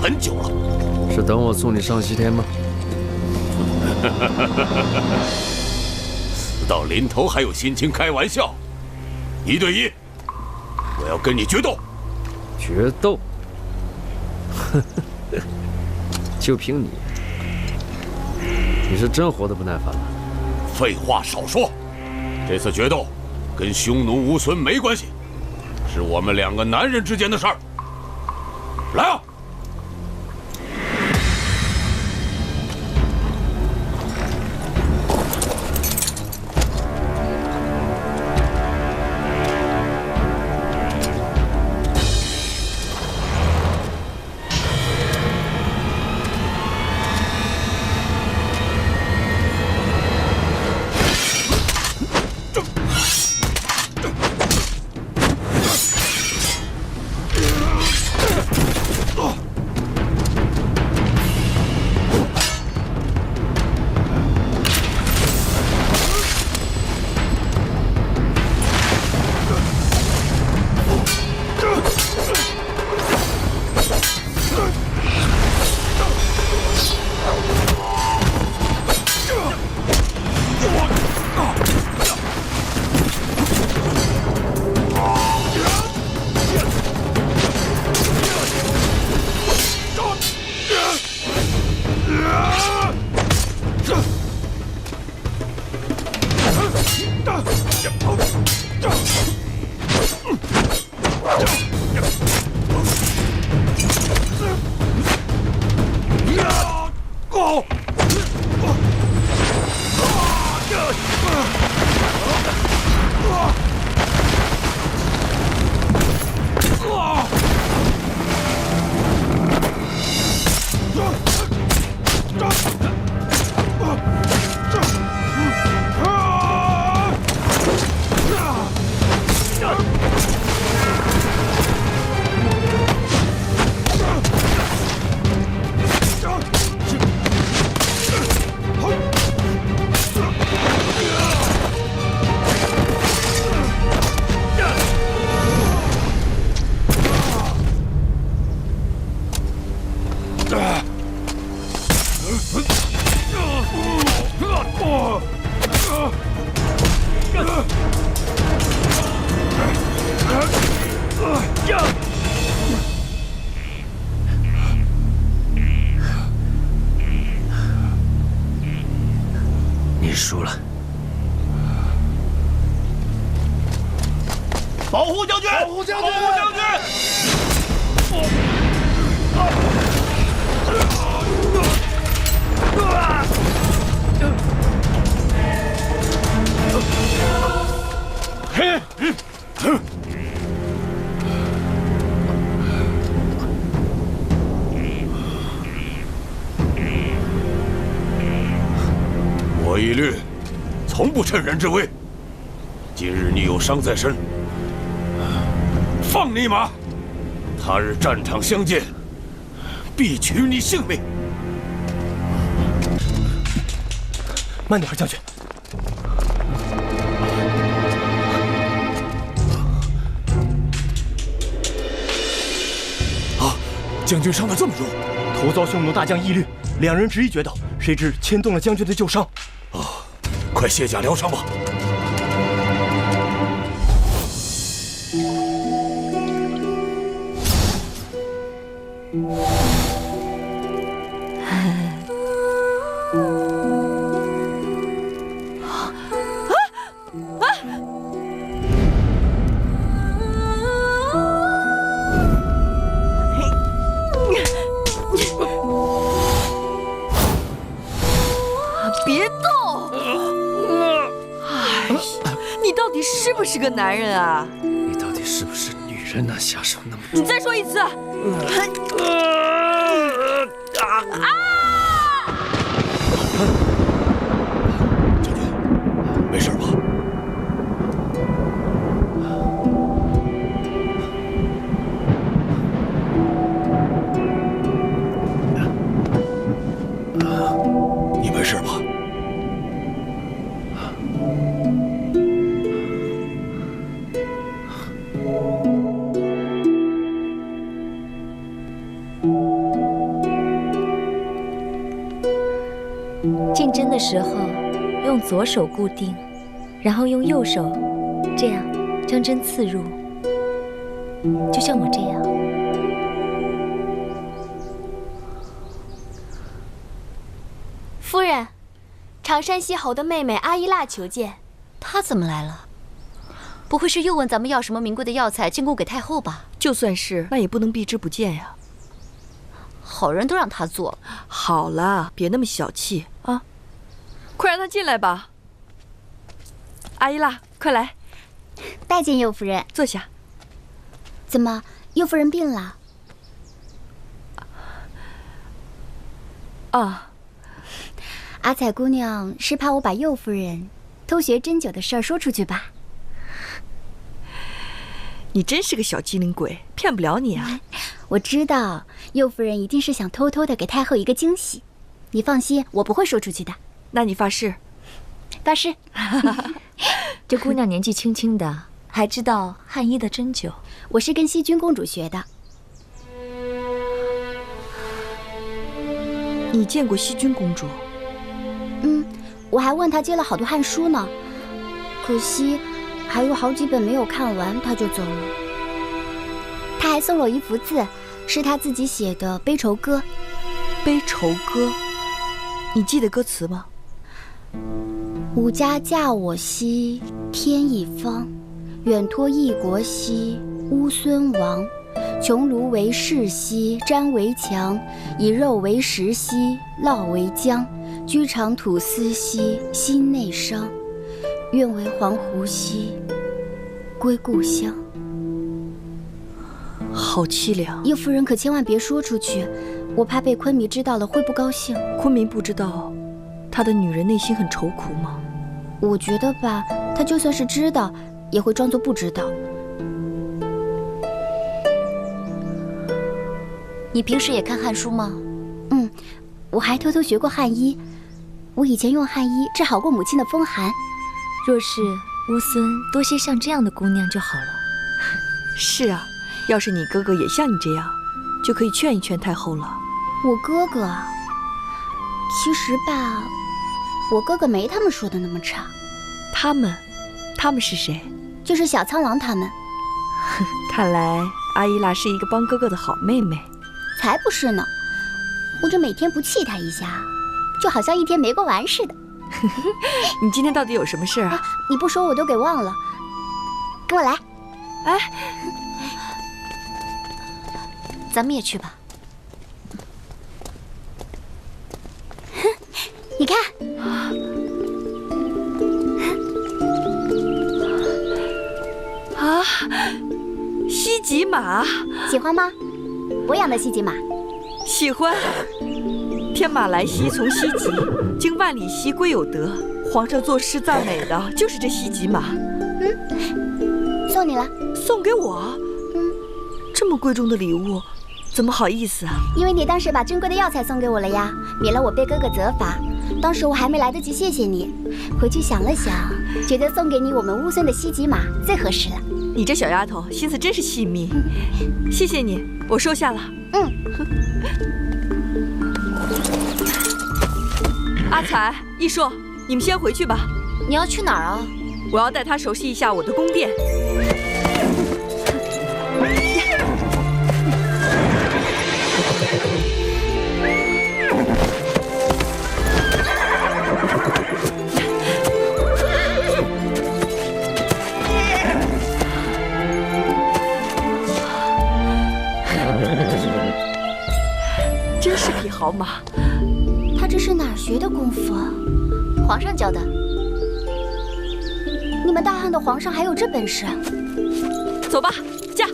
很久了。是等我送你上西天吗？死到临头还有心情开玩笑？1对1，我要跟你决斗。决斗？就凭你，你是真活得不耐烦了？废话少说，这次决斗跟匈奴无孙没关系，是我们2个男人之间的事儿。来啊！你输了。保护将军！保护将军！保护将军！我义律从不趁人之危。今日你有伤在身，放你一马。他日战场相见，必取你性命。慢点，将军。啊，将军伤得这么重，突遭匈奴大将义律，2人执意决斗，谁知牵动了将军的旧伤。啊，快卸甲疗伤吧。别动！哎，你到底是不是个男人啊？你到底是不是女人呢？下手那么重！你再说一次！将军，没事吧？你没事吧？时候用左手固定，然后用右手这样将针刺入，就像我这样。夫人，常山西侯的妹妹阿依腊求见。她怎么来了？不会是又问咱们要什么名贵的药材进贡给太后吧？就算是，那也不能避之不见呀。好人都让她做了。好了，别那么小气啊！快让她进来吧。阿依腊，快来，拜见右夫人。坐下。怎么，右夫人病了？啊，阿彩姑娘是怕我把右夫人偷学针灸的事儿说出去吧？你真是个小机灵鬼，骗不了你啊！我知道右夫人一定是想偷偷的给太后一个惊喜，你放心，我不会说出去的。那你发誓？发誓。这姑娘年纪轻轻的，还知道汉医的针灸。我是跟熹君公主学的。你见过熹君公主？我还问她借了好多汉书呢，可惜还有好几本没有看完，她就走了。她还送了我一幅字，是她自己写的悲愁歌。悲愁歌，你记得歌词吗？吾家嫁我兮天一方，远托异国兮乌孙王。穷庐为室兮毡为墙，以肉为食兮烙为浆。居长土司兮心内伤，愿为黄鹄兮归故乡。好凄凉。右夫人可千万别说出去，我怕被昆弥知道了会不高兴。昆明不知道他的女人内心很愁苦吗？我觉得吧，他就算是知道，也会装作不知道。你平时也看汉书吗？我还偷偷学过汉医。我以前用汉医治好过母亲的风寒。若是乌孙多些像这样的姑娘就好了。是啊，要是你哥哥也像你这样，就可以劝一劝太后了。我哥哥，其实吧，我哥哥没他们说的那么差。他们是谁？就是小苍狼他们。看来阿依腊是一个帮哥哥的好妹妹。才不是呢，我这每天不气他一下，就好像一天没过完似的。你今天到底有什么事啊？你不说我都给忘了。跟我来。哎，咱们也去吧。你看，啊，西极马，喜欢吗？我养的西极马。喜欢。天马来兮从西极，经万里兮归有德。皇上作诗赞美的就是这西极马。送你了。送给我？这么贵重的礼物，怎么好意思啊？因为你当时把珍贵的药材送给我了呀，免了我被哥哥责罚。当时我还没来得及谢谢你，回去想了想，觉得送给你我们乌孙的西极马最合适了。你这小丫头心思真是细密，谢谢你，我收下了。阿彩、易硕，你们先回去吧。你要去哪儿啊？我要带他熟悉一下我的宫殿。真是匹好马。他这是哪儿学的功夫啊？皇上教的。你们大汉的皇上还有这本事？走吧，驾！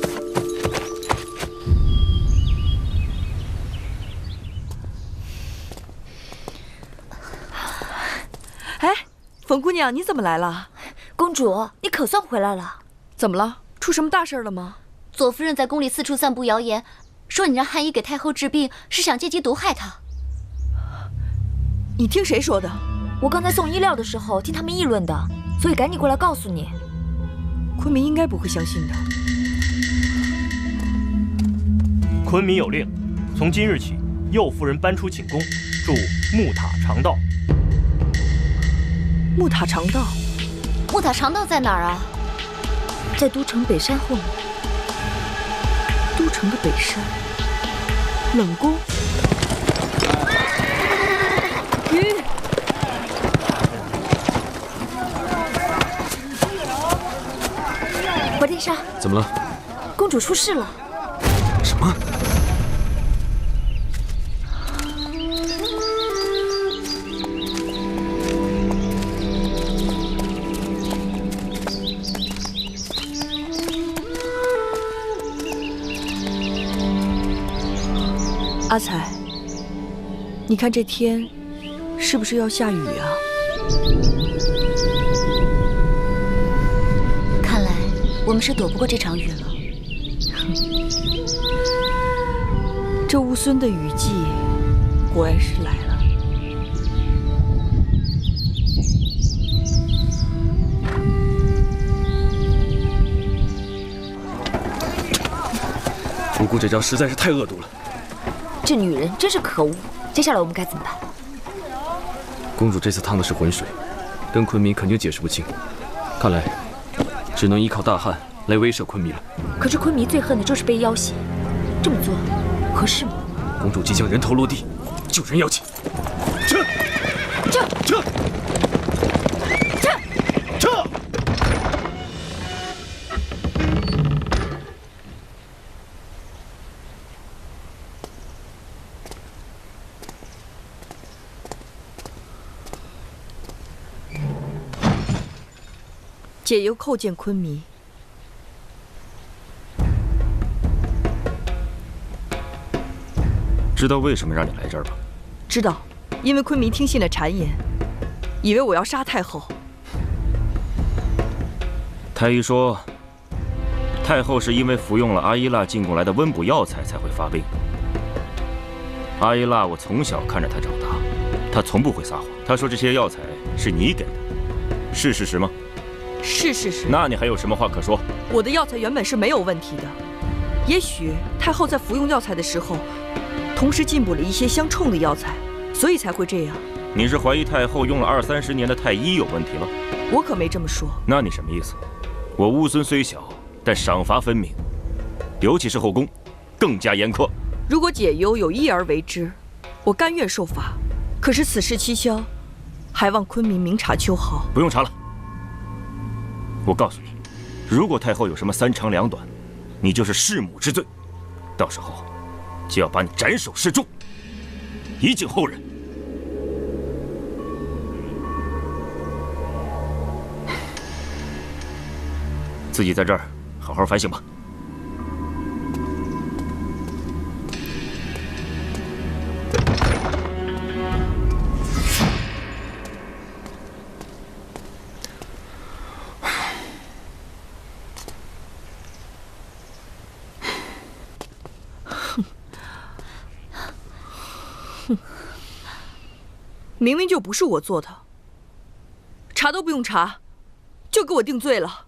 哎，冯姑娘，你怎么来了？公主，你可算回来了。怎么了？出什么大事了吗？左夫人在宫里四处散布谣言，说你让汉医给太后治病是想借机毒害她。你听谁说的？我刚才送医料的时候听他们议论的，所以赶紧过来告诉你。昆明应该不会相信的。昆明有令，从今日起，右夫人搬出寝宫，住木塔长道。木塔长道。木塔长道在哪儿啊？在都城北山后面。都城的北山，冷宫。华殿杀，怎么了？公主出事了。什么？阿才，你看这天是不是要下雨啊？看来我们是躲不过这场雨了。这乌孙的雨季果然是来了。无辜这招实在是太恶毒了。这女人真是可恶。接下来我们该怎么办？公主这次趟的是浑水，跟昆明肯定解释不清，看来只能依靠大汉来威慑昆明了。可是昆明最恨的就是被要挟，这么做合适吗？公主即将人头落地，救人要紧。撤！撤！撤！撤！撤！解忧叩见昆明。知道为什么让你来这儿吗？知道，因为昆明听信了谗言，以为我要杀太后。太医说，太后是因为服用了阿依腊进贡来的温补药材才会发病。阿依腊，我从小看着她长大，她从不会撒谎。她说这些药材是你给的，是事实吗？是事实。那你还有什么话可说？我的药材原本是没有问题的，也许太后在服用药材的时候，同时进补了一些相冲的药材，所以才会这样。你是怀疑太后用了20-30年的太医有问题了？我可没这么说。那你什么意思？我乌孙虽小，但赏罚分明，尤其是后宫，更加严苛。如果解忧有意而为之，我甘愿受罚。可是此事蹊跷，还望昆明明察秋毫。不用查了。我告诉你，如果太后有什么3长2短，你就是弑母之罪，到时候就要把你斩首示众，以儆后人。自己在这儿好好反省吧。明明就不是我做的，查都不用查，就给我定罪了。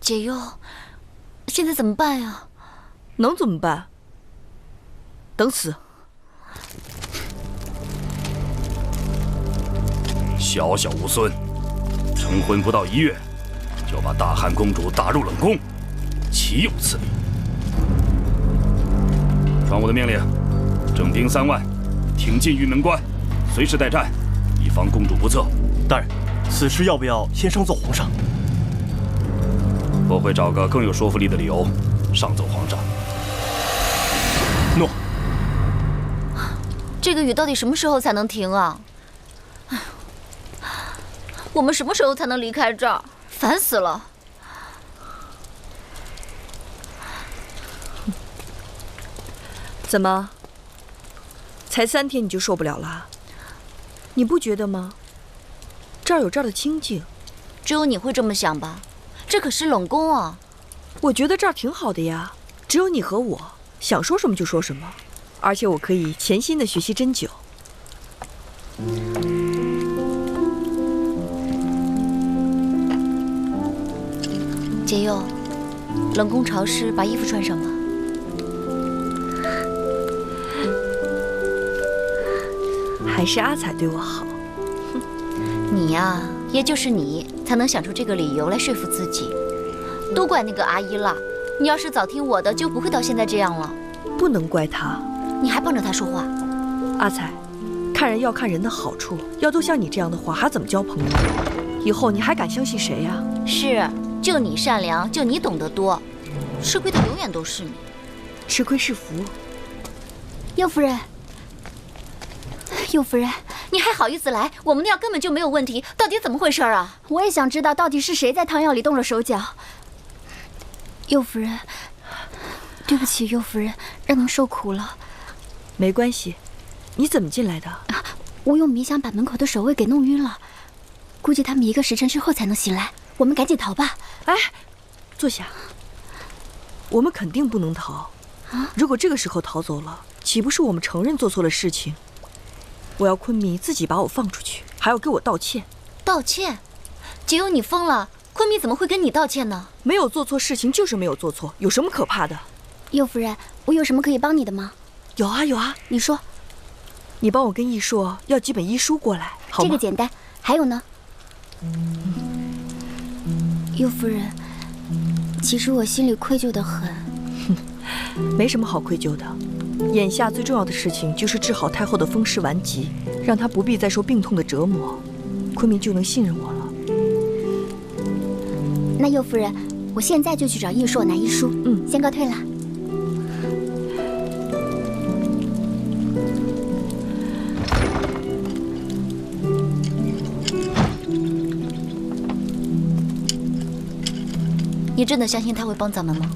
解忧，现在怎么办呀？能怎么办？等死。小小乌孙，成婚不到1月，就把大汉公主打入冷宫，岂有此理！传我的命令，整兵3万，挺进玉门关，随时待战，以防公主不测。大人，此事要不要先上奏皇上？我会找个更有说服力的理由上奏皇上。诺。这个雨到底什么时候才能停啊？我们什么时候才能离开这儿？烦死了！怎么？才3天你就受不了了？你不觉得吗？这儿有这儿的清静。只有你会这么想吧？这可是冷宫啊！我觉得这儿挺好的呀，只有你和我，想说什么就说什么，而且我可以潜心的学习针灸。解忧，冷宫潮湿，把衣服穿上吧。还是阿彩对我好。你呀，也就是你才能想出这个理由来说服自己。都怪那个阿依拉，你要是早听我的，就不会到现在这样了。不能怪他，你还帮着他说话。阿才，看人要看人的好处，要都像你这样的话，还怎么交朋友？以后你还敢相信谁呀？是，就你善良，就你懂得多，吃亏的永远都是你。吃亏是福。右夫人，右夫人，你还好意思来？我们的药根本就没有问题，到底怎么回事啊？我也想知道到底是谁在汤药里动了手脚。右夫人，对不起，右夫人，让您受苦了。没关系，你怎么进来的？我用迷香把门口的守卫给弄晕了，估计他们1个时辰之后才能醒来。我们赶紧逃吧！哎，坐下。我们肯定不能逃。如果这个时候逃走了，岂不是我们承认做错了事情？我要昆明自己把我放出去，还要给我道歉。道歉？解忧，你疯了？昆明怎么会跟你道歉呢？没有做错事情就是没有做错，有什么可怕的？右夫人，我有什么可以帮你的吗？有啊有啊，你说。你帮我跟易硕要几本医书过来，好吗？这个简单。还有呢？右夫人，其实我心里愧疚得很。没什么好愧疚的。眼下最重要的事情就是治好太后的风湿顽疾，让她不必再受病痛的折磨，昆明就能信任我了。那右夫人，我现在就去找易硕拿医书。先告退了。你真的相信他会帮咱们吗？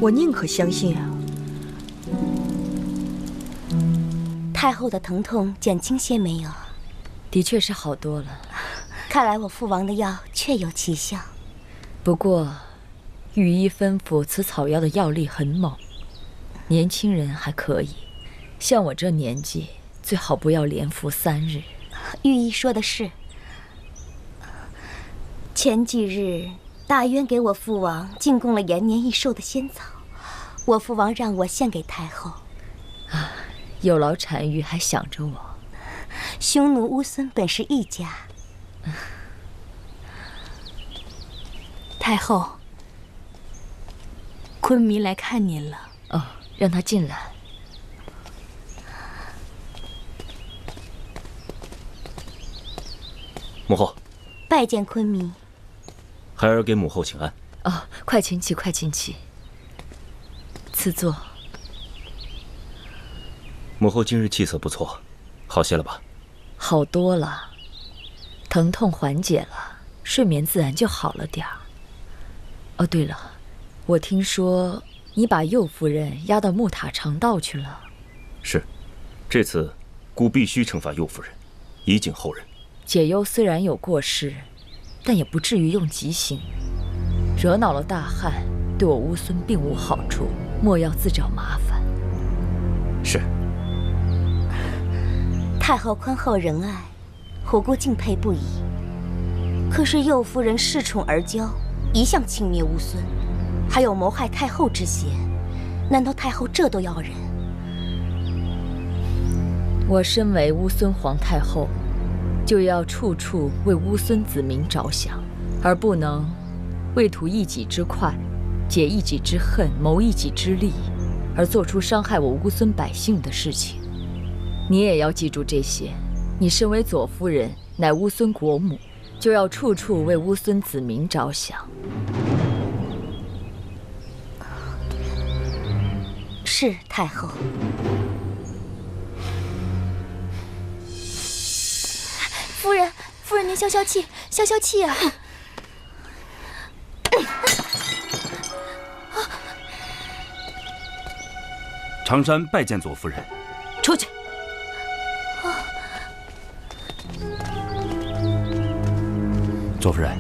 我宁可相信啊。太后的疼痛减轻些没有？的确是好多了。看来我父王的药确有奇效。不过，御医吩咐此草药的药力很猛，年轻人还可以，像我这年纪，最好不要连服3日。御医说的是。前几日，大渊给我父王进贡了延年益寿的仙草，我父王让我献给太后。有劳单于还想着我。匈奴乌孙本是一家。太后，昆明来看您了。哦，让他进来。母后，拜见昆明。孩儿给母后请安。哦，快请起，快请起。赐座。母后今日气色不错，好些了吧？好多了，疼痛缓解了，睡眠自然就好了点儿。哦，对了，我听说你把右夫人押到木塔长道去了。是，这次孤必须惩罚右夫人，以警后人。解忧虽然有过失，但也不至于用极刑。惹恼了大汉，对我乌孙并无好处，莫要自找麻烦。是。太后宽厚仁爱，虎姑敬佩不已。可是右夫人恃宠而骄，一向轻蔑乌孙，还有谋害太后之嫌，难道太后这都要忍？我身为乌孙皇太后，就要处处为乌孙子民着想，而不能为图一己之快，解一己之恨，谋一己之利，而做出伤害我乌孙百姓的事情。你也要记住这些。你身为左夫人，乃乌孙国母，就要处处为乌孙子民着想。是太后。夫人，夫人，您消消气，消消气啊！常山拜见左夫人。出去。左夫人，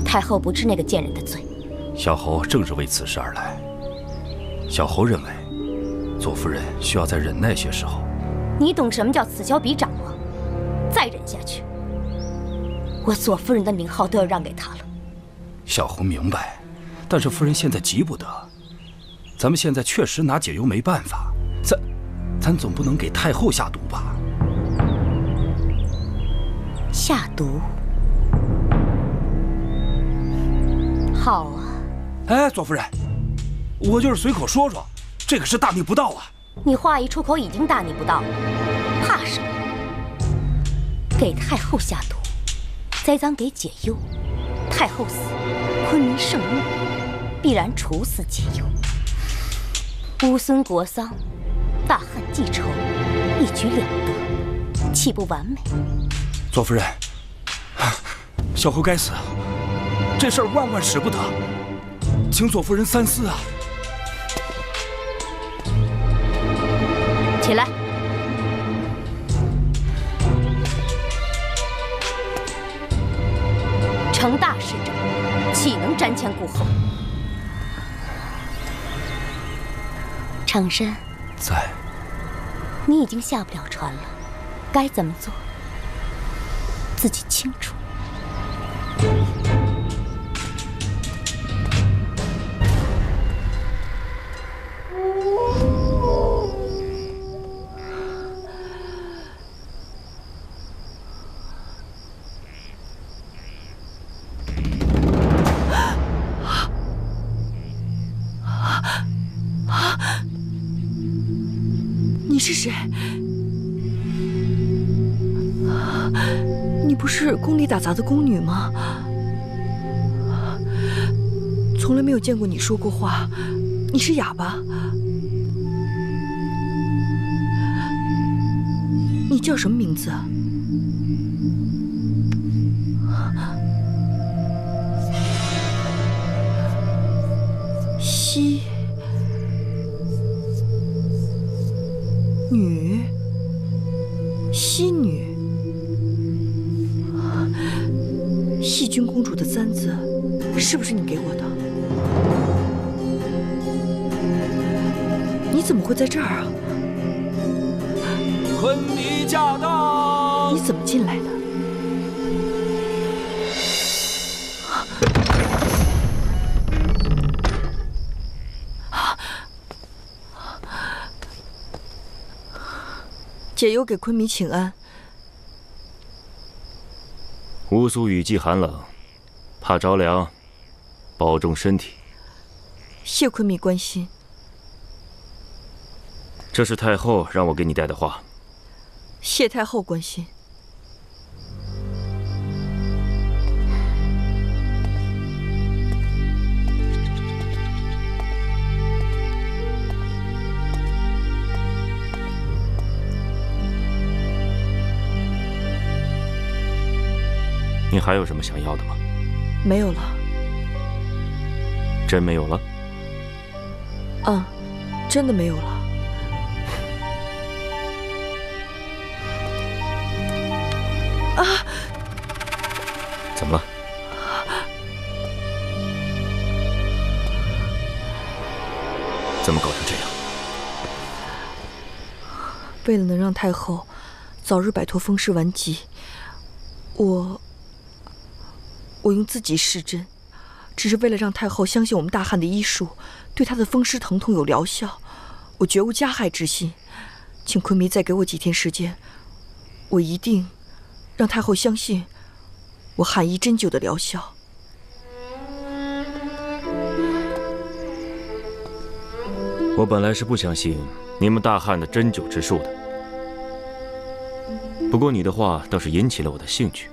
太后不治那个贱人的罪。小侯正是为此事而来。小侯认为，左夫人需要再忍耐些时候。你懂什么叫此消彼长吗？再忍下去，我左夫人的名号都要让给他了。小侯明白，但是夫人现在急不得，咱们现在确实拿解忧没办法，咱总不能给太后下毒吧？下毒？好啊。哎，左夫人，我就是随口说说，这可是大逆不道啊！你话一出口已经大逆不道了，怕什么？给太后下毒，栽赃给解忧，太后死，昆明盛怒，必然处死解忧。乌孙国丧，大汉记仇，一举两得，岂不完美？左夫人，小侯该死，这事儿万使不得，请左夫人三思啊！起来。成大事者，岂能瞻前顾后？长生，在。你已经下不了船了，该怎么做，自己清楚。你是谁？你不是宫里打杂的宫女吗？从来没有见过你说过话，你是哑巴？你叫什么名字啊？西女，翊君公主的簪子，是不是你给我的？你怎么会在这儿啊？昆弥驾到！你怎么进来的？解忧给昆弥请安。乌苏雨季寒冷，怕着凉，保重身体。谢昆弥关心。这是太后让我给你带的话。谢太后关心。你还有什么想要的吗？没有了。真没有了？嗯，真的没有了。啊！怎么了？怎么搞成这样？为了能让太后早日摆脱风湿顽疾，我用自己施针，只是为了让太后相信我们大汉的医术对她的风湿疼痛有疗效。我绝无加害之心，请昆弥再给我几天时间，我一定让太后相信我汉医针灸的疗效。我本来是不相信你们大汉的针灸之术的，不过你的话倒是引起了我的兴趣。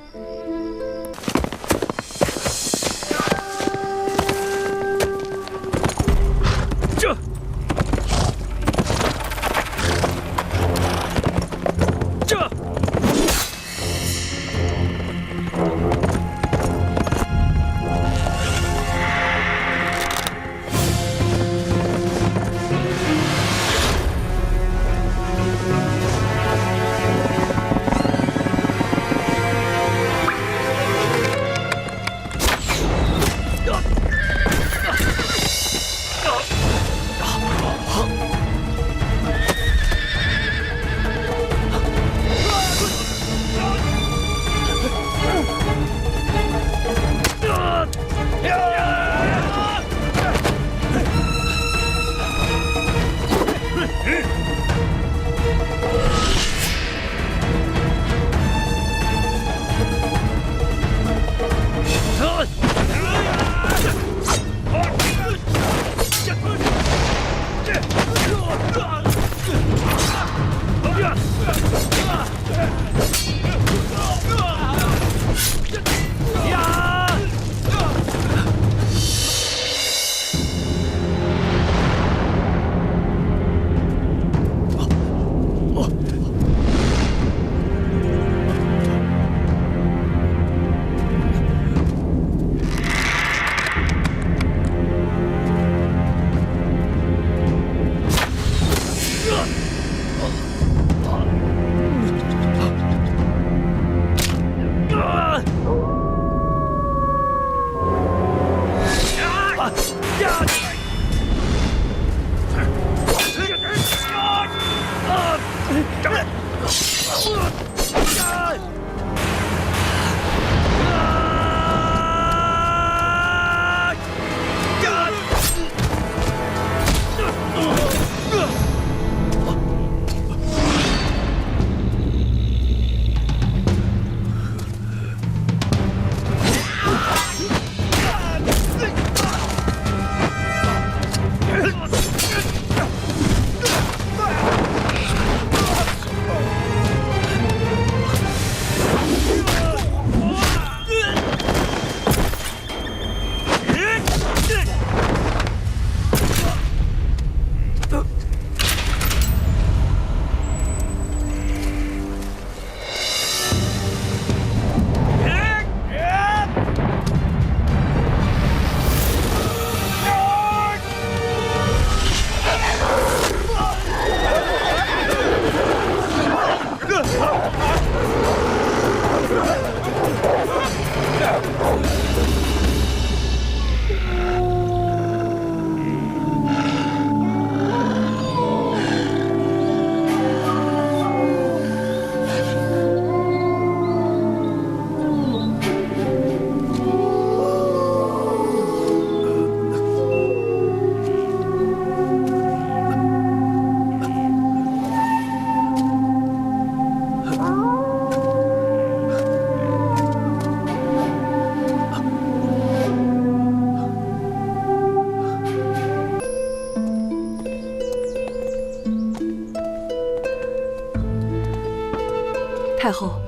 太后，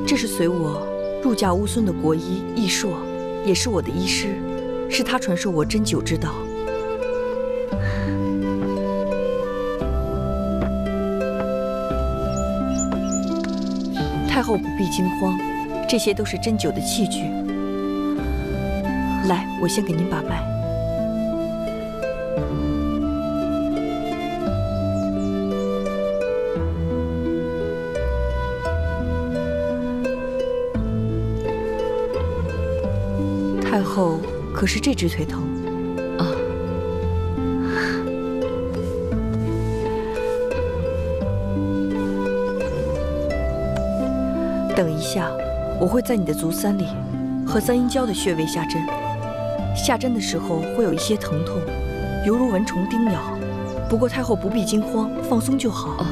这是随我入嫁乌孙的国医易硕，也是我的医师，是他传授我针灸之道。太后不必惊慌，这些都是针灸的器具。来，我先给您把脉。太后，可是这只腿疼啊？等一下，我会在你的足三里和三阴交的穴位下针。下针的时候会有一些疼痛，犹如蚊虫叮咬。不过太后不必惊慌，放松就好。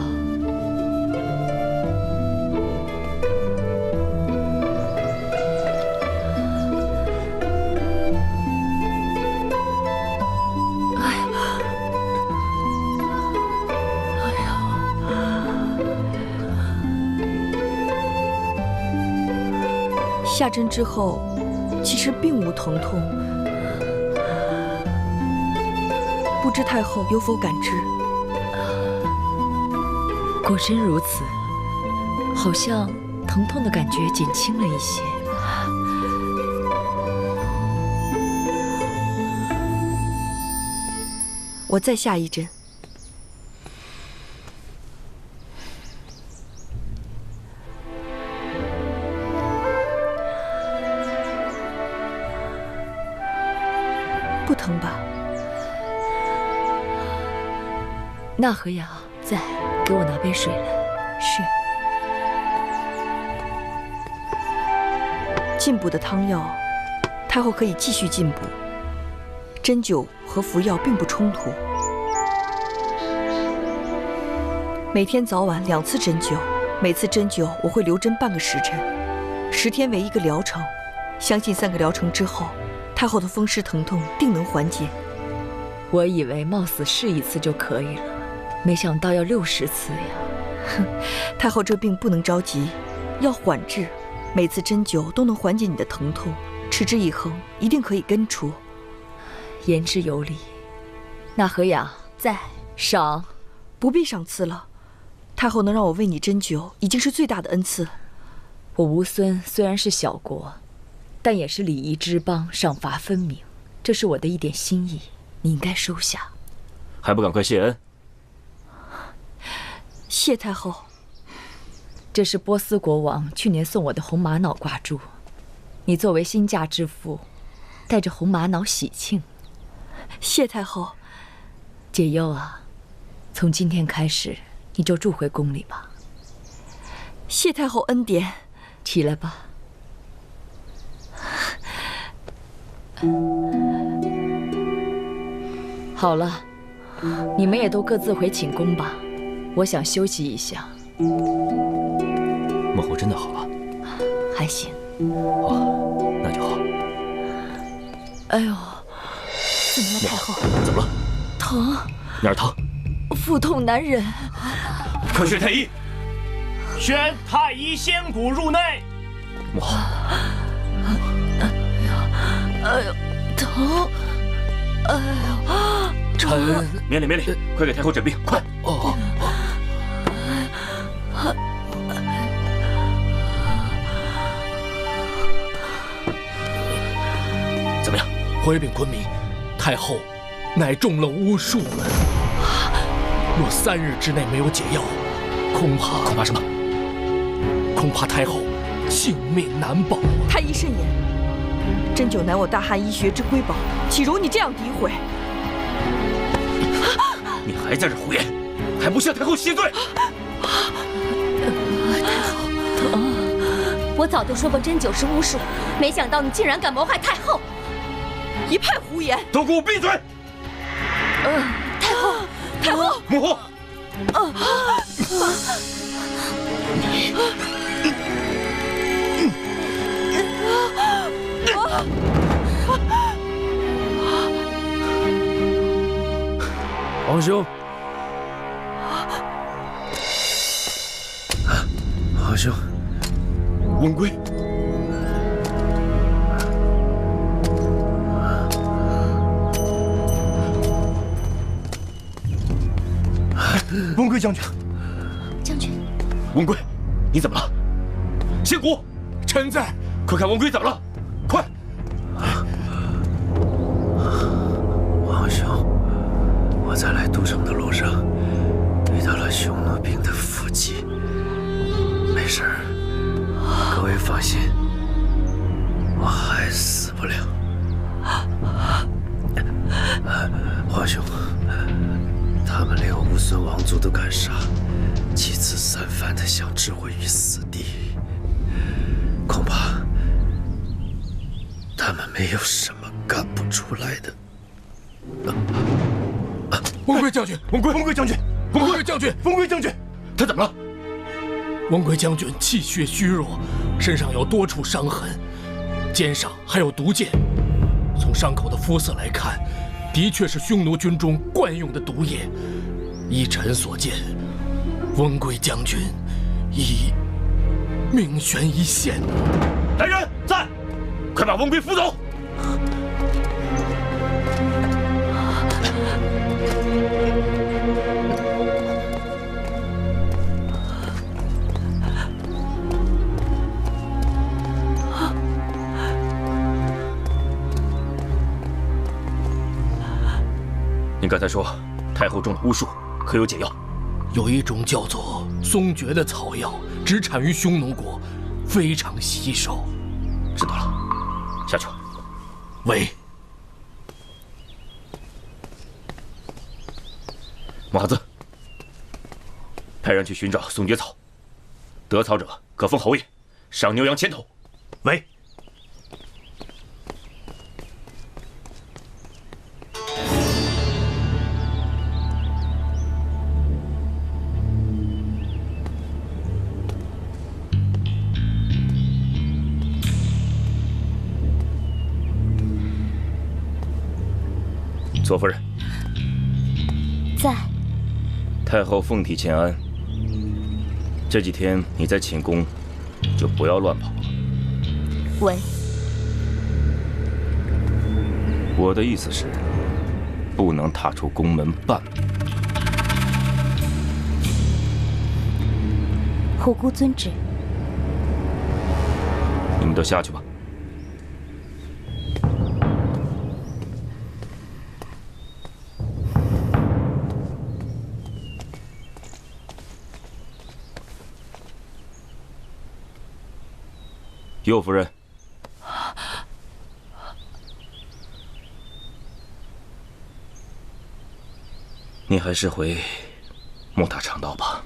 下针之后，其实并无疼痛，不知太后有否感知？果真如此，好像疼痛的感觉减轻了一些。我再下一针。不疼吧？纳和雅在，给我拿杯水来。是。进补的汤药，太后可以继续进补。针灸和服药并不冲突。每天早晚2次针灸，每次针灸我会留针半个时辰，10天为一个疗程。相信3个疗程之后，太后的风湿疼痛定能缓解。我以为冒死试1次就可以了，没想到要60次呀！哼，太后这病不能着急，要缓治，每次针灸都能缓解你的疼痛，持之以恒，一定可以根除。言之有理。纳和雅在，赏。不必赏赐了，太后能让我为你针灸，已经是最大的恩赐。我乌孙虽然是小国，但也是礼仪之邦，赏罚分明，这是我的一点心意，你应该收下。还不赶快谢恩？谢太后。这是波斯国王去年送我的红玛瑙挂珠，你作为新嫁之妇，带着红玛瑙喜庆。谢太后。解忧啊，从今天开始，你就住回宫里吧。谢太后恩典。起来吧。好了，你们也都各自回寝宫吧，我想休息一下。孟后真的好了？还行。哦，那就好。哎呦，怎么了，太后？怎么了？疼。哪儿疼？腹痛难忍。快宣太医！宣太医仙骨入内。孟后。哎呦，疼！哎呦，臣免礼免礼，快给太后诊病，快！哦。怎么样？回禀昆明，太后乃中了巫术了。若3日之内没有解药，恐怕什么？恐怕太后性命难保啊！太医慎言。针灸乃我大汉医学之瑰宝，岂容你这样诋毁？你还在这胡言，还不向太后谢罪！太后，疼！我早就说过针灸是巫术，没想到你竟然敢谋害太后！一派胡言！都给我闭嘴！太后，太后，母后！皇兄，皇兄，文贵，文贵将军，将军，文贵，你怎么了？仙谷，臣在。快看文贵怎么了？快！王兄，我在来都城的路上遇到了匈奴兵的伏击，没事儿，各位放心，我还死不了。皇兄，他们连乌孙王族都敢杀，七次三番的想置我于死地，恐怕他们没有什么干不出来的。文贵将军，文贵将军，文贵将军，文贵将军，他怎么了？文贵将军气血虚弱，身上有多处伤痕，肩上还有毒箭。从伤口的肤色来看，的确是匈奴军中惯用的毒液。依臣所见，文贵将军已命悬一线。来人，在！快把文贵扶走！你刚才说太后中了巫术，可有解药？有一种叫做松蕨的草药，只产于匈奴国，非常稀少。知道了，下去。喂，马子，派人去寻找松蕨草，得草者可封侯爷，赏牛羊1000头。喂。左夫人，在。太后凤体欠安，这几天你在寝宫就不要乱跑了。喂，我的意思是，不能踏出宫门半步。虎姑遵旨。你们都下去吧。右夫人，你还是回莫大长道吧。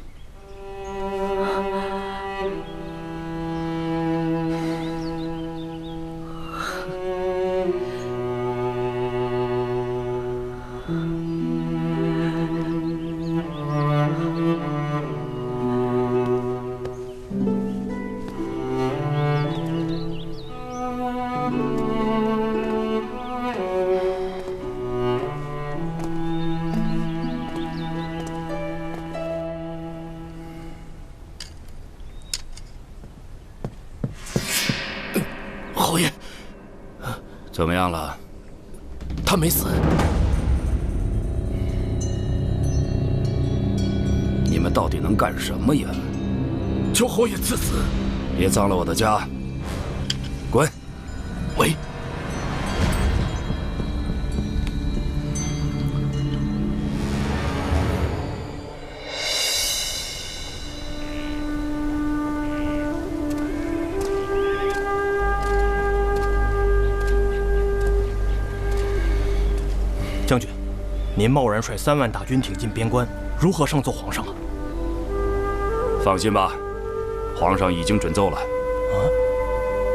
侯爷，怎么样了？他没死。你们到底能干什么呀？求侯爷赐死！别脏了我的家！滚！喂。将军，您贸然率3万大军挺进边关，如何上奏皇上啊？放心吧，皇上已经准奏了。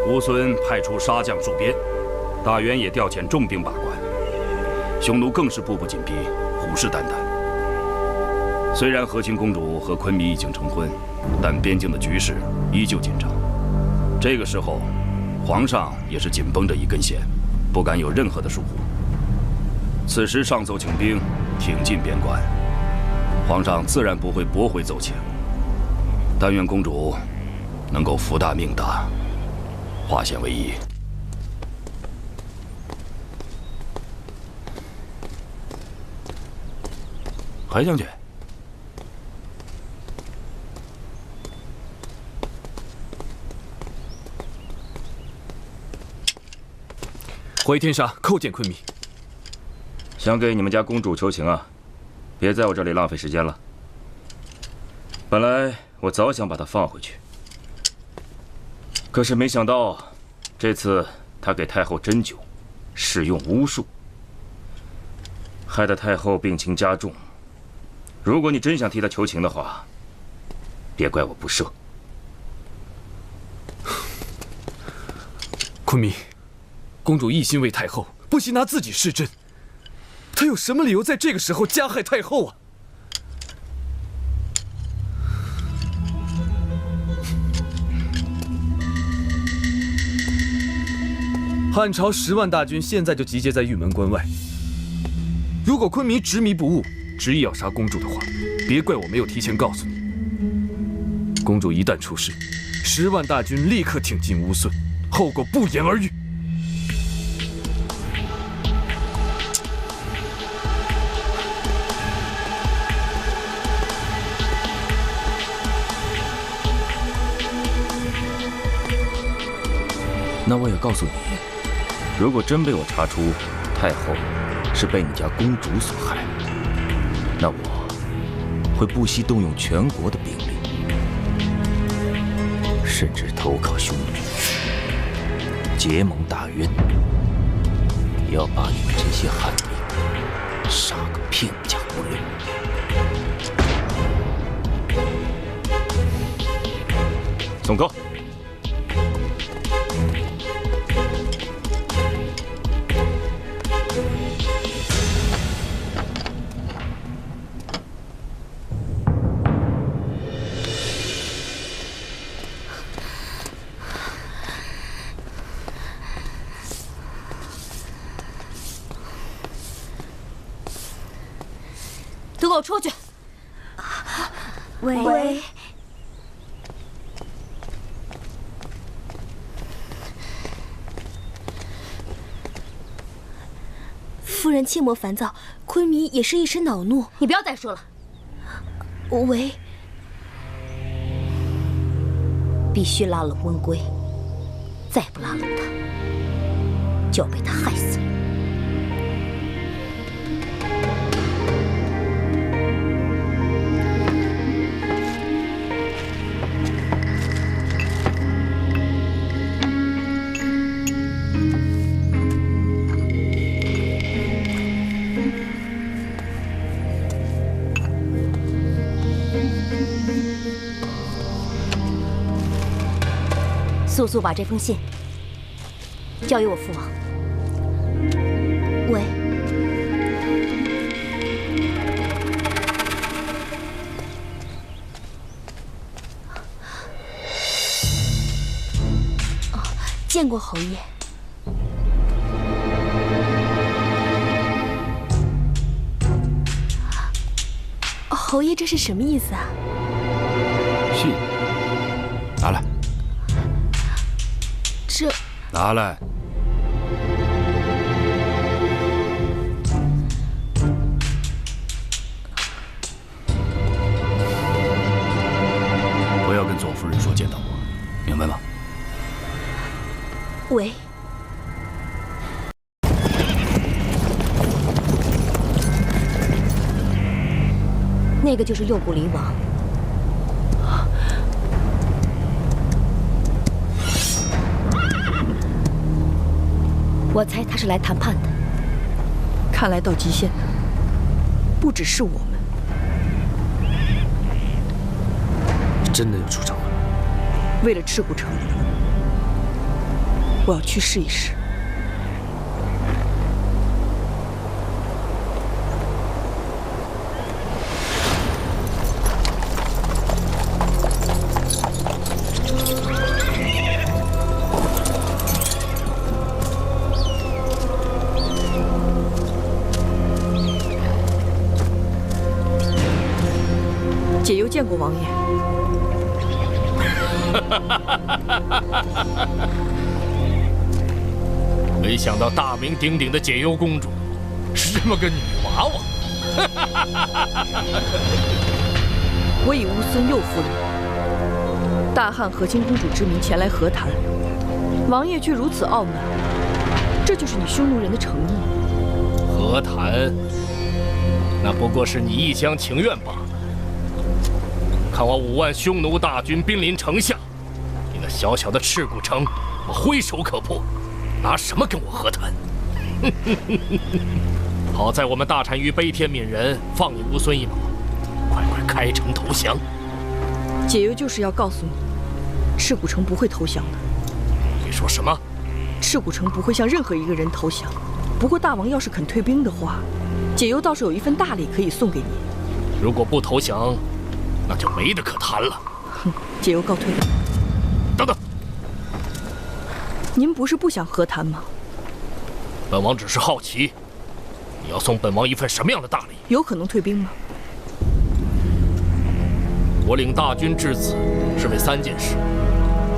乌孙派出杀将戍边，大元也调遣重兵把关，匈奴更是步步紧逼，虎视眈眈。虽然和亲公主和昆弥已经成婚，但边境的局势依旧紧张。这个时候，皇上也是紧绷着一根弦，不敢有任何的疏忽。此时上奏请兵，挺进边关，皇上自然不会驳回奏请。但愿公主能够福大命大，化险为夷。海将军，回天沙叩见昆明。想给你们家公主求情啊，别在我这里浪费时间了。本来我早想把她放回去，可是没想到这次她给太后针灸，使用巫术，害得太后病情加重。如果你真想替她求情的话，别怪我不赦。昆明，公主一心为太后，不惜拿自己施针，她有什么理由在这个时候加害太后啊？汉朝10万大军现在就集结在玉门关外。如果昆明执迷不悟，执意要杀公主的话，别怪我没有提前告诉你。公主一旦出事，10万大军立刻挺进乌孙，后果不言而喻。那我也告诉你，如果真被我查出太后是被你家公主所害，那我会不惜动用全国的兵力，甚至投靠匈奴，结盟大渊，也要把你们这些汉民杀个片甲不留。松口！都给我出去！喂。夫人切莫烦躁，昆明也是一时恼怒。你不要再说了。喂，必须拉拢温归，再不拉拢他，就要被他害死。速速把这封信交给我父王。喂，哦，见过侯爷。侯爷，这是什么意思啊？信，拿来。这拿来。不要跟左夫人说见到我，明白吗？喂。那个就是右部离王。我猜他是来谈判的。看来到极限的不只是我们。真的要出征了？为了赤骨城，我要去试一试。姐又见过王爷。没想到大名鼎鼎的解忧公主是这么个女娃娃。我以乌孙右夫人、大汉和亲公主之名前来和谈，王爷却如此傲慢，这就是你匈奴人的诚意？和谈，那不过是你一厢情愿罢了。看我5万匈奴大军兵临城下，你那小小的赤谷城，我挥手可破，拿什么跟我和谈？好在我们大单于悲天悯人，放你乌孙一马，快快开城投降。解忧就是要告诉你，赤谷城不会投降的。你说什么？赤谷城不会向任何一个人投降。不过大王要是肯退兵的话，解忧倒是有一份大礼可以送给你。如果不投降，那就没得可谈了。哼，解忧告退。等等，您不是不想和谈吗？本王只是好奇，你要送本王一份什么样的大礼？有可能退兵吗？我领大军至此是为3件事：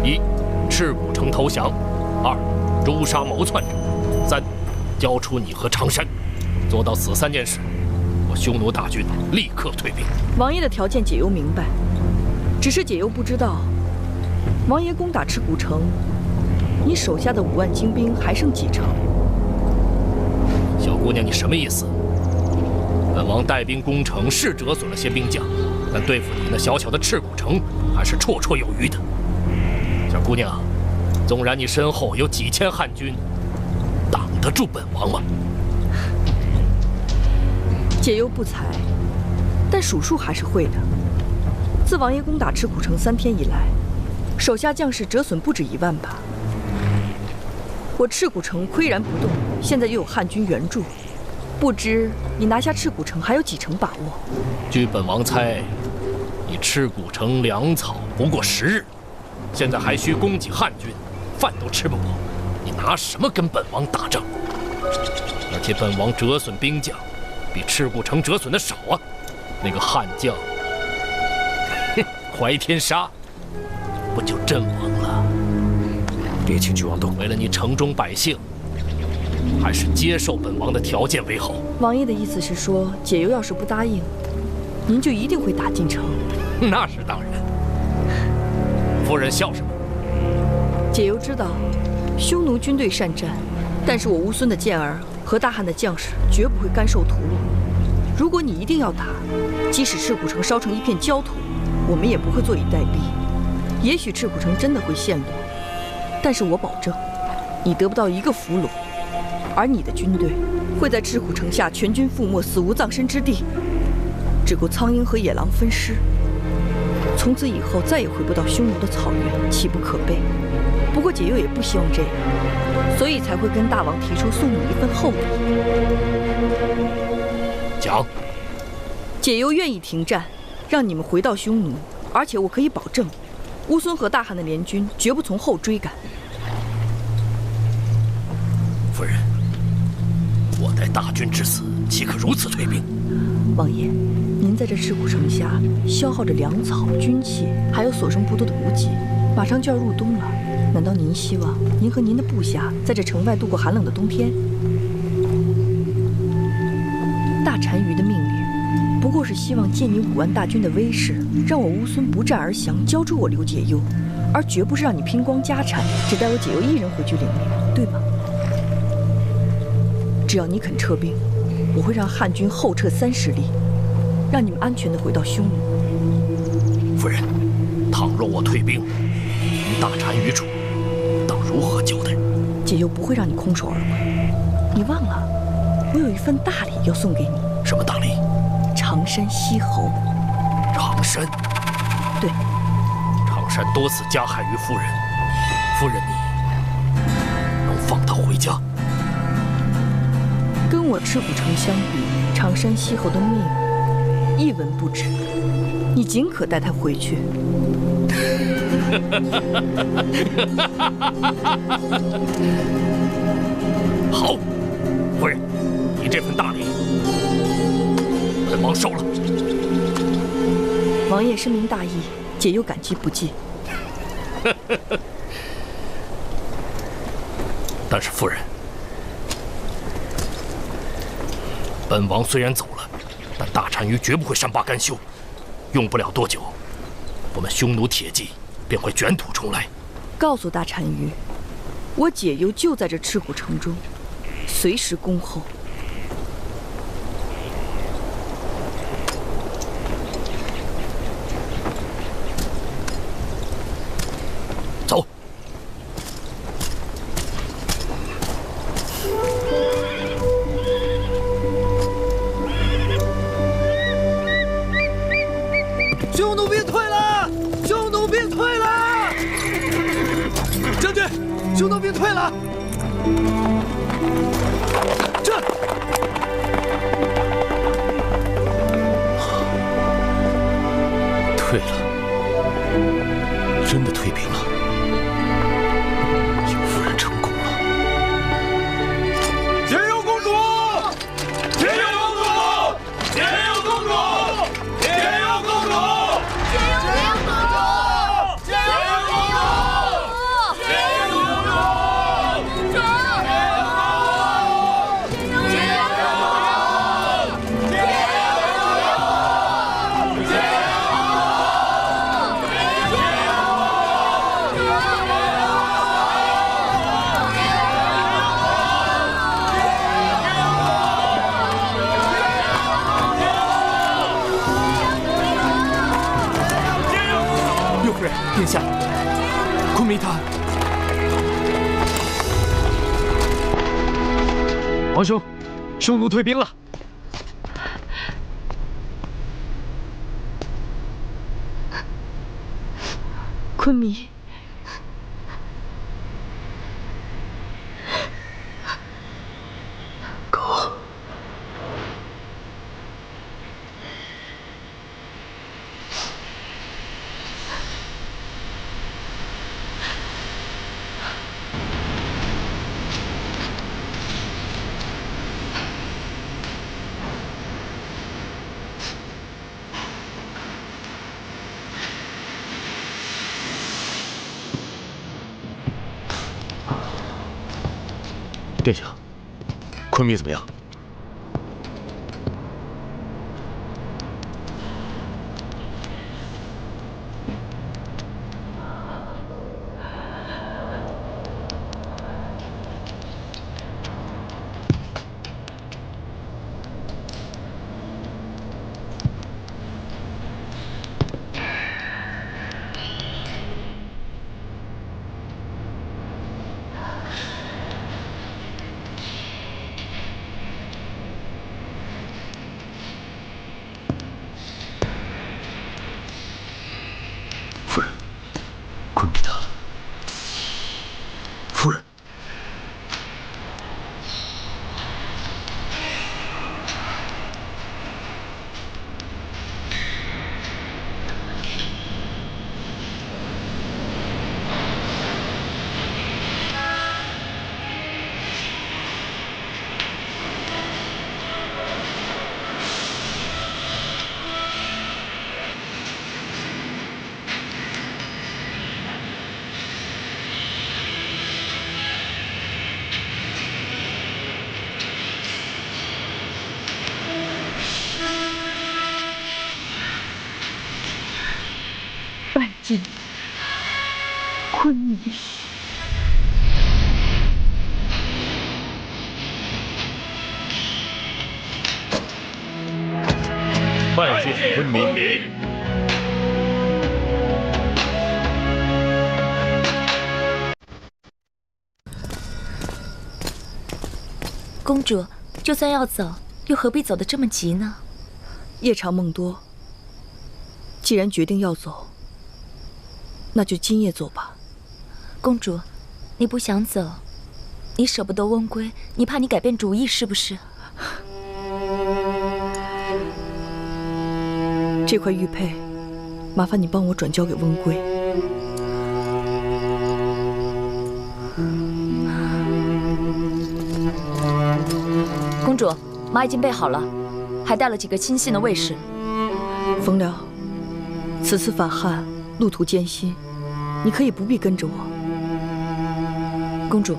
一，赤谷城投降；二，诛杀谋篡者；三，交出你和常山。做到此3件事，我匈奴大军立刻退兵。王爷的条件解忧明白，只是解忧不知道，王爷攻打赤谷城，你手下的5万精兵还剩几成？小姑娘，你什么意思？本王带兵攻城是折损了些兵将，但对付你那小小的赤谷城还是绰绰有余的。小姑娘，纵然你身后有几千汉军，挡得住本王吗？解忧不才，但数数还是会的。自王爷攻打赤谷城3天以来，手下将士折损不止1万把。我赤谷城岿然不动，现在又有汉军援助，不知你拿下赤谷城还有几成把握？据本王猜，你赤谷城粮草不过10日，现在还需供给汉军，饭都吃不饱，你拿什么跟本王打仗？而且本王折损兵将，比赤谷城折损的少啊！那个汉将，怀天杀，不就阵亡了？别轻举妄动。为了你城中百姓，还是接受本王的条件为好。王爷的意思是说，解忧要是不答应，您就一定会打进城？那是当然。夫人笑什么？解忧知道，匈奴军队善战，但是我乌孙的健儿和大汉的将士绝不会甘受屠戮。如果你一定要打，即使赤谷城烧成一片焦土，我们也不会坐以待毙。也许赤谷城真的会陷落，但是我保证，你得不到一个俘虏，而你的军队会在赤谷城下全军覆没，死无葬身之地，只够苍鹰和野狼分尸。从此以后再也回不到匈奴的草原，岂不可悲？不过解忧也不希望这样，所以才会跟大王提出送你一份厚礼。讲。解忧愿意停战，让你们回到匈奴，而且我可以保证，乌孙和大汉的联军绝不从后追赶。夫人，我带大军至此，岂可如此退兵？王爷，您在这赤谷城下消耗着粮草、军器，还有所剩不多的补给，马上就要入冬了。难道您希望您和您的部下在这城外度过寒冷的冬天？大单于的命令，不过是希望借你5万大军的威势，让我乌孙不战而降，交出我刘解忧，而绝不是让你拼光家产，只带我解忧一人回去领命，对吧？只要你肯撤兵，我会让汉军后撤30里，让你们安全地回到匈奴。夫人，倘若我退兵，与大单于处，当如何交代？解忧不会让你空手而回。你忘了，我有一份大礼要送给你。什么大礼？常山西侯。常山？对。常山多次加害于夫人，夫人你能放他回家？跟我赤谷城相比，常山西侯的命一文不值，你尽可带他回去。好，夫人，你这份大礼，本王收了。王爷深明大义，解忧感激不尽。但是夫人，本王虽然走了，但大单于绝不会善罢甘休。用不了多久，我们匈奴铁骑便会卷土重来。告诉大单于，我解忧就在这赤虎城中，随时恭候。走。匈奴兵退了！匈奴兵退了！将军，匈奴兵退了！这。退了，真的退兵了。尤夫人成功了。解忧公主！解忧公主！解忧公主！解忧公主！解忧公主！解忧公主！解忧公主！殿下，昆明他……皇兄，匈奴退兵了。昆明，狗。殿下，昆明怎么样？拜见昆明。拜见昆明。公主，就算要走，又何必走得这么急呢？夜长梦多，既然决定要走，那就今夜走吧。公主，你不想走，你舍不得温归，你怕你改变主意是不是？这块玉佩，麻烦你帮我转交给温归。公主，马已经备好了，还带了几个亲信的卫士。冯辽，此次反汉路途艰辛，你可以不必跟着我。公主，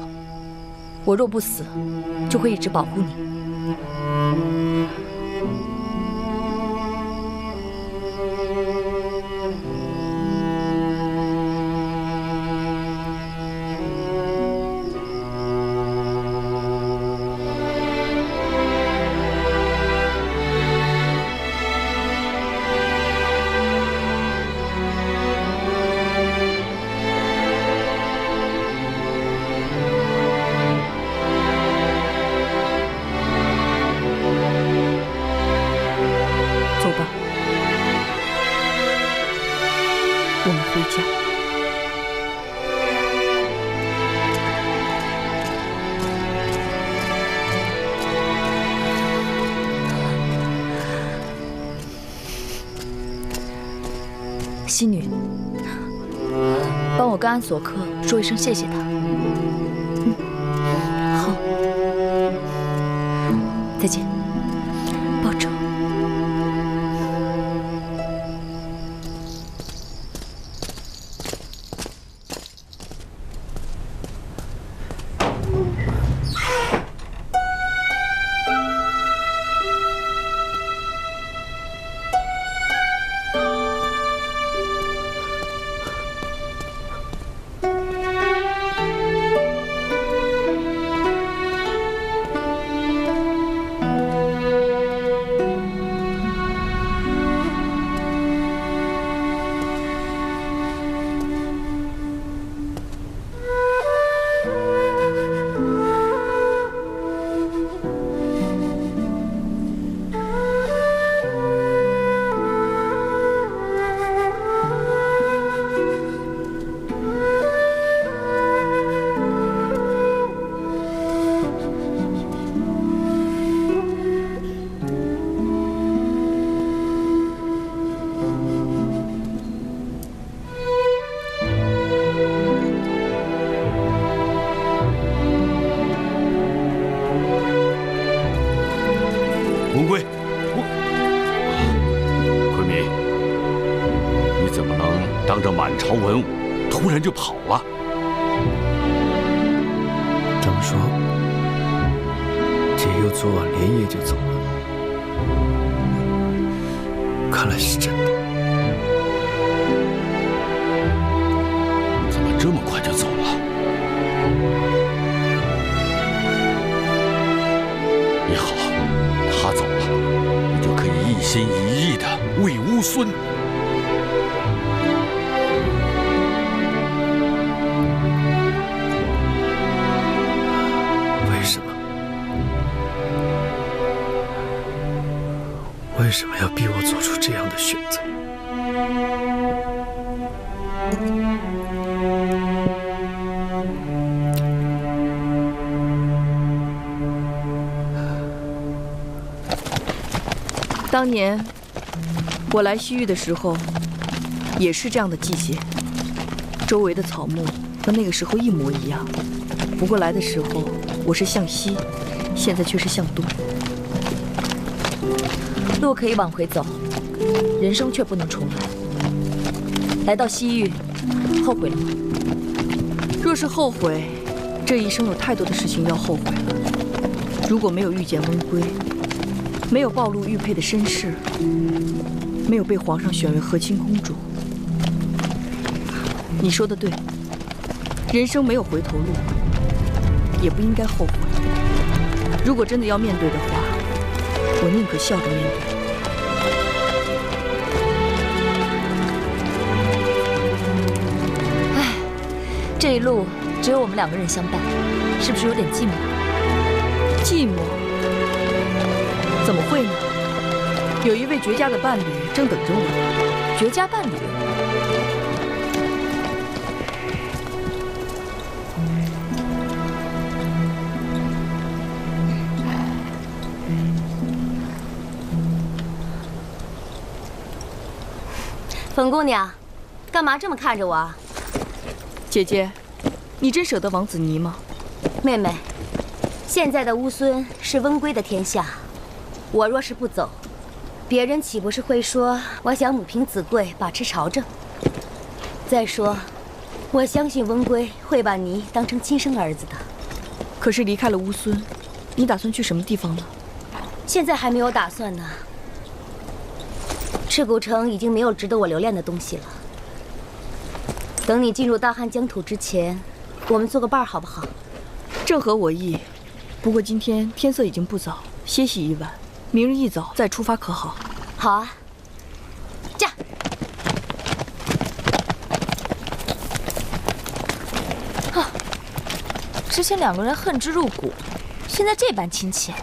我若不死，就会一直保护你。我们回家。西女，帮我跟安索克说一声谢谢他。好，再见，保重。文贵，昆明，你怎么能当着满朝文武突然就跑了？这么说，解忧昨晚连夜就走了，看来是真的。怎么这么快就走了？也好。他走了，你就可以一心一意的为乌孙。为什么？为什么要逼我做出这样的选择？当年我来西域的时候，也是这样的季节，周围的草木和那个时候一模一样。不过来的时候我是向西，现在却是向东。路可以往回走，人生却不能重来。来到西域，后悔了吗？若是后悔，这一生有太多的事情要后悔了。如果没有遇见温归，没有暴露玉佩的身世，没有被皇上选为和亲公主，你说的对，人生没有回头路，也不应该后悔。如果真的要面对的话，我宁可笑着面对。唉，这一路只有我们2个人相伴，是不是有点寂寞？寂寞？怎么会呢？有一位绝佳的伴侣正等着我。绝佳伴侣？粉姑娘，干嘛这么看着我啊？姐姐，你真舍得王子尼吗？妹妹，现在的乌孙是温归的天下。我若是不走，别人岂不是会说我想母凭子贵，把持朝政？再说，我相信温归会把你当成亲生儿子的。可是离开了乌孙，你打算去什么地方呢？现在还没有打算呢。赤谷城已经没有值得我留恋的东西了。等你进入大汉疆土之前，我们做个伴儿好不好？正合我意。不过今天天色已经不早，歇息一晚，明日一早再出发可好？好啊。驾！啊！之前2个人恨之入骨，现在这般亲切。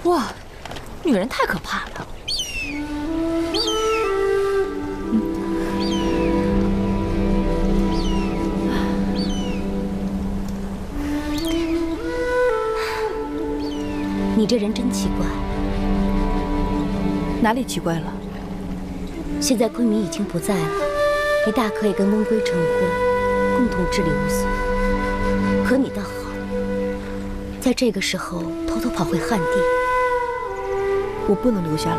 哇，女人太可怕了。你这人真奇怪。哪里奇怪了？现在昆明已经不在了，你大可以跟温归成婚，共同治理乌孙。可你倒好，在这个时候偷偷跑回汉地。我不能留下来。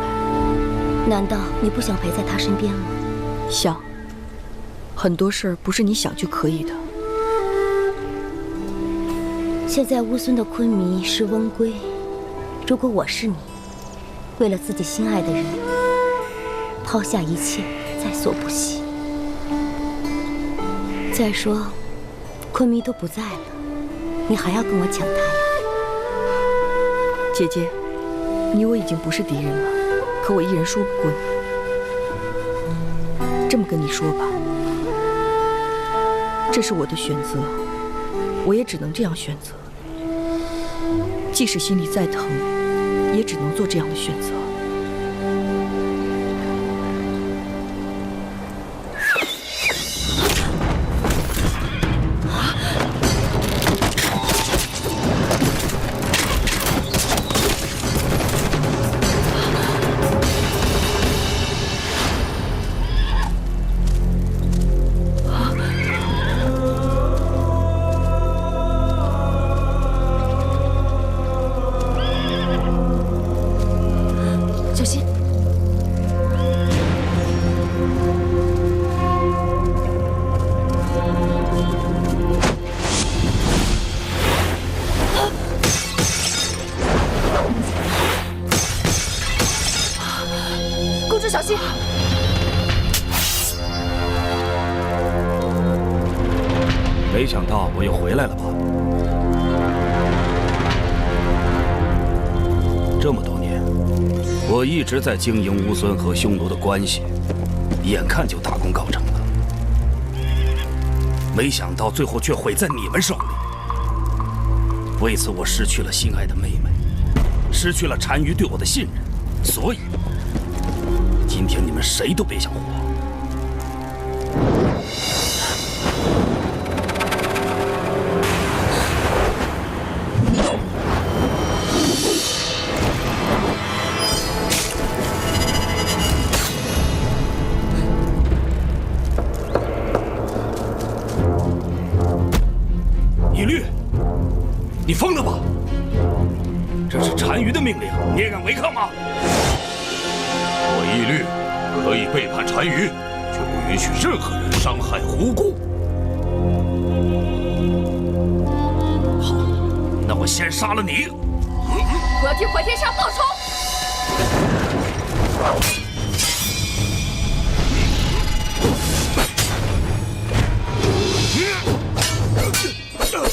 难道你不想陪在他身边吗？想。很多事儿不是你想就可以的。现在乌孙的昆迷是温归，如果我是你，为了自己心爱的人，抛下一切，在所不惜。再说，昆迷都不在了，你还要跟我抢他呀？姐姐，你我已经不是敌人了，可我一人说不过你。这么跟你说吧，这是我的选择，我也只能这样选择。即使心里再疼，也只能做这样的选择。小心！没想到我又回来了吧？这么多年，我一直在经营乌孙和匈奴的关系，眼看就大功告成了，没想到最后却毁在你们手里。为此，我失去了心爱的妹妹，失去了单于对我的信任，所以。今天你们谁都别想活！义律，你疯了吧？这是单于的命令，你也敢违抗吗？我义律可以背叛单于，却不允许任何人伤害无辜。好，那我先杀了你。我要替怀天杀报仇。公主，快走！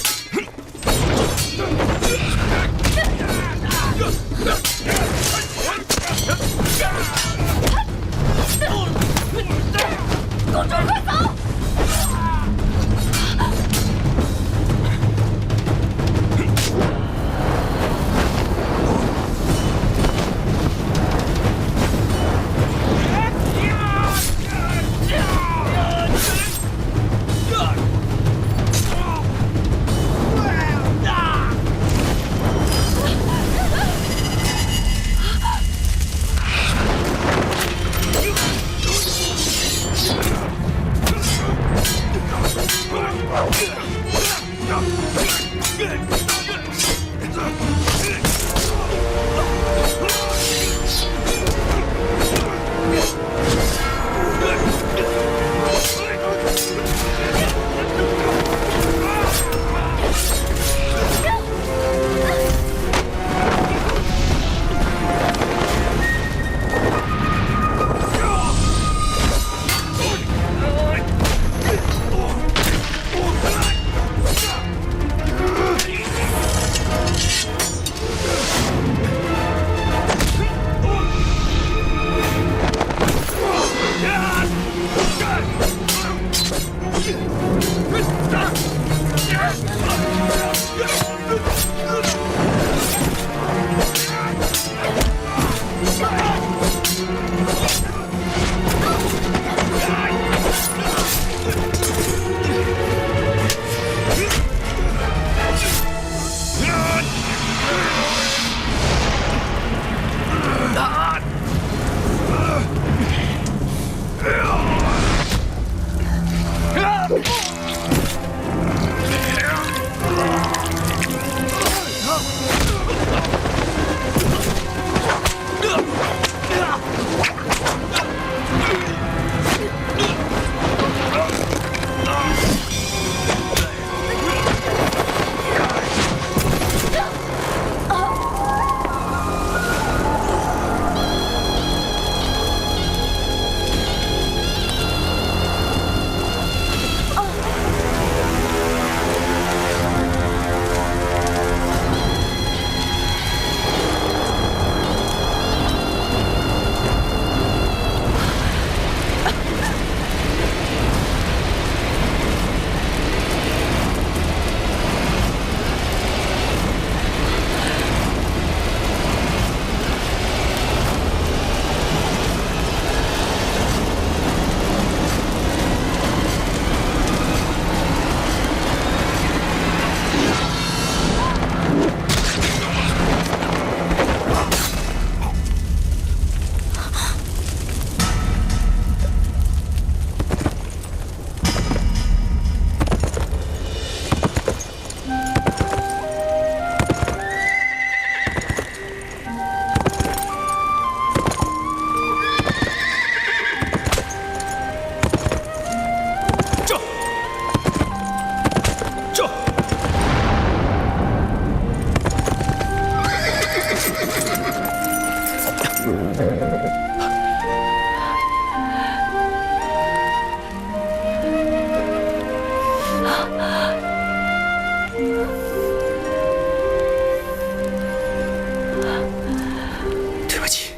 对不起，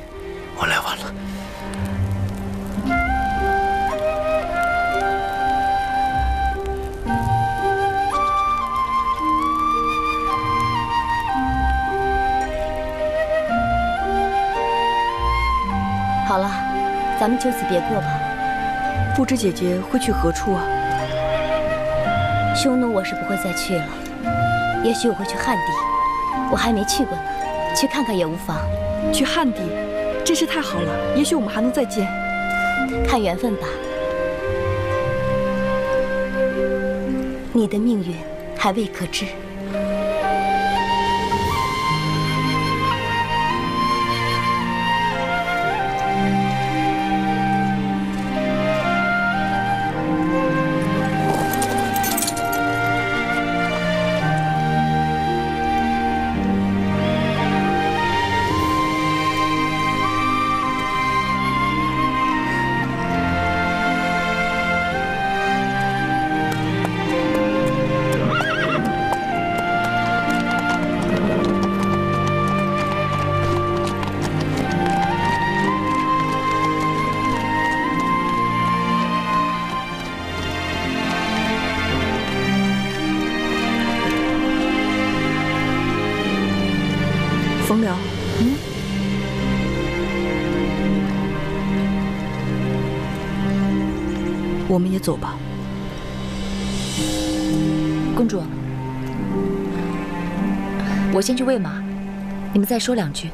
我来晚了。好了，咱们就此别过吧。不知姐姐会去何处啊？匈奴我是不会再去了，也许我会去汉地，我还没去过呢，去看看也无妨。去汉地，真是太好了，也许我们还能再见。看缘分吧。你的命运还未可知。冯辽，我们也走吧。公主，我先去喂马，你们再说两句。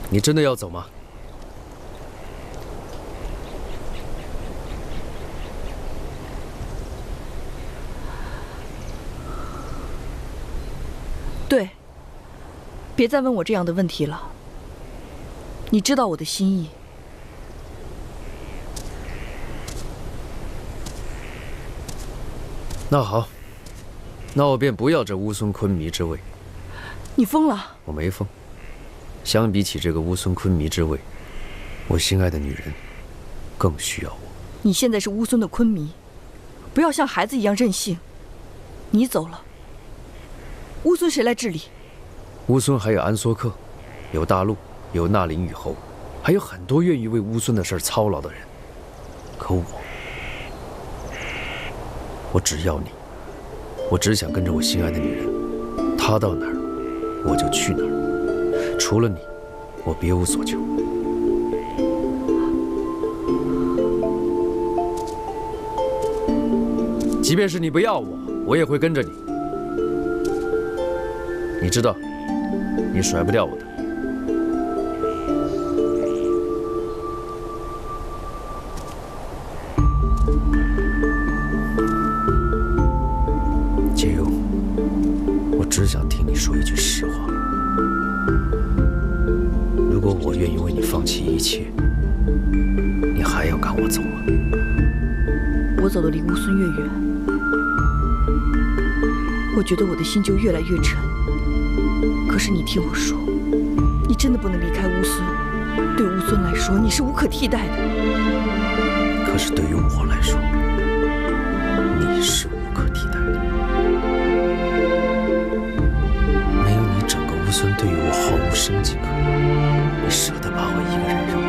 你真的要走吗？对，别再问我这样的问题了。你知道我的心意。那好，那我便不要这乌孙昆弥之位。你疯了？我没疯。相比起这个乌孙昆弥之位，我心爱的女人更需要我。你现在是乌孙的昆弥，不要像孩子一样任性。你走了，乌孙谁来治理？乌孙还有安索克，有大陆，有纳林羽侯，还有很多愿意为乌孙的事操劳的人。可我只要你，我只想跟着我心爱的女人，她到哪儿，我就去哪儿。除了你，我别无所求。即便是你不要我，我也会跟着你。你知道，你甩不掉我的。解忧，我只想听你说一句实话。如果我愿意为你放弃一切，你还要赶我走吗？我走得离乌孙越远，我觉得我的心就越来越沉。可是你听我说，你真的不能离开乌孙。对乌孙来说，你是无可替代的。可是对于我来说，你是无可替代的。没有你，整个乌孙对于我毫无生机可言。你舍得把我一个人扔？